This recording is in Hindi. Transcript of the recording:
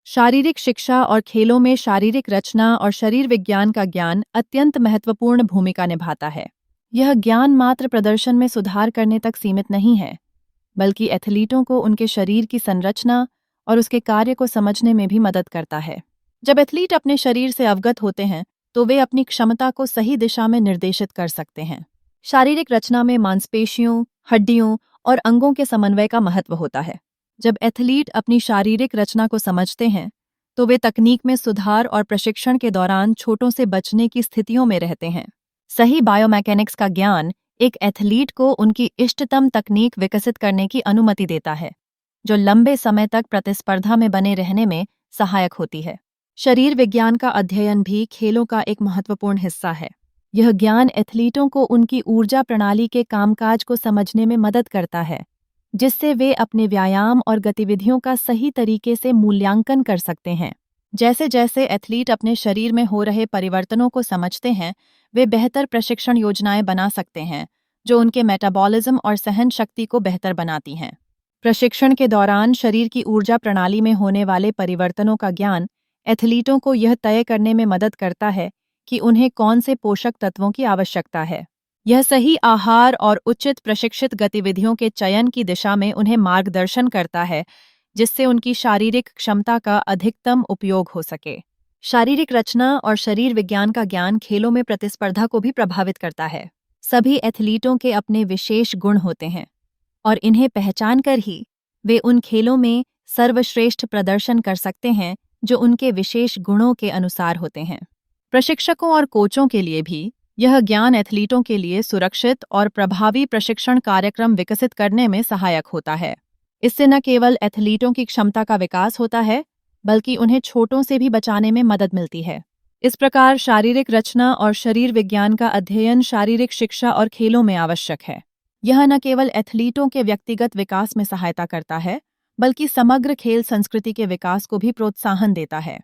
शारीरिक शिक्षा और खेलों में शारीरिक रचना और शरीर विज्ञान का ज्ञान अत्यंत महत्वपूर्ण भूमिका निभाता है। यह ज्ञान मात्र प्रदर्शन में सुधार करने तक सीमित नहीं है, बल्कि एथलीटों को उनके शरीर की संरचना और उसके कार्य को समझने में भी मदद करता है। जब एथलीट अपने शरीर से अवगत होते हैं, तो वे अपनी क्षमता को सही दिशा में निर्देशित कर सकते हैं। शारीरिक रचना में मांसपेशियों, हड्डियों और अंगों के समन्वय का महत्व होता है। जब एथलीट अपनी शारीरिक रचना को समझते हैं, तो वे तकनीक में सुधार और प्रशिक्षण के दौरान चोटों से बचने की स्थितियों में रहते हैं। सही बायोमैकेनिक्स का ज्ञान एक एथलीट को उनकी इष्टतम तकनीक विकसित करने की अनुमति देता है, जो लंबे समय तक प्रतिस्पर्धा में बने रहने में सहायक होती है। शरीर विज्ञान का अध्ययन भी खेलों का एक महत्वपूर्ण हिस्सा है। यह ज्ञान एथलीटों को उनकी ऊर्जा प्रणाली के कामकाज को समझने में मदद करता है, जिससे वे अपने व्यायाम और गतिविधियों का सही तरीके से मूल्यांकन कर सकते हैं। जैसे जैसे एथलीट अपने शरीर में हो रहे परिवर्तनों को समझते हैं, वे बेहतर प्रशिक्षण योजनाएं बना सकते हैं, जो उनके मेटाबॉलिज्म और सहन शक्ति को बेहतर बनाती हैं। प्रशिक्षण के दौरान शरीर की ऊर्जा प्रणाली में होने वाले परिवर्तनों का ज्ञान एथलीटों को यह तय करने में मदद करता है कि उन्हें कौन से पोषक तत्वों की आवश्यकता है। यह सही आहार और उचित प्रशिक्षित गतिविधियों के चयन की दिशा में उन्हें मार्गदर्शन करता है, जिससे उनकी शारीरिक क्षमता का अधिकतम उपयोग हो सके। शारीरिक रचना और शरीर विज्ञान का ज्ञान खेलों में प्रतिस्पर्धा को भी प्रभावित करता है। सभी एथलीटों के अपने विशेष गुण होते हैं, और इन्हें पहचान कर ही वे उन खेलों में सर्वश्रेष्ठ प्रदर्शन कर सकते हैं जो उनके विशेष गुणों के अनुसार होते हैं। प्रशिक्षकों और कोचों के लिए भी यह ज्ञान एथलीटों के लिए सुरक्षित और प्रभावी प्रशिक्षण कार्यक्रम विकसित करने में सहायक होता है। इससे न केवल एथलीटों की क्षमता का विकास होता है, बल्कि उन्हें चोटों से भी बचाने में मदद मिलती है। इस प्रकार शारीरिक रचना और शरीर विज्ञान का अध्ययन शारीरिक शिक्षा और खेलों में आवश्यक है। यह न केवल एथलीटों के व्यक्तिगत विकास में सहायता करता है, बल्कि समग्र खेल संस्कृति के विकास को भी प्रोत्साहन देता है।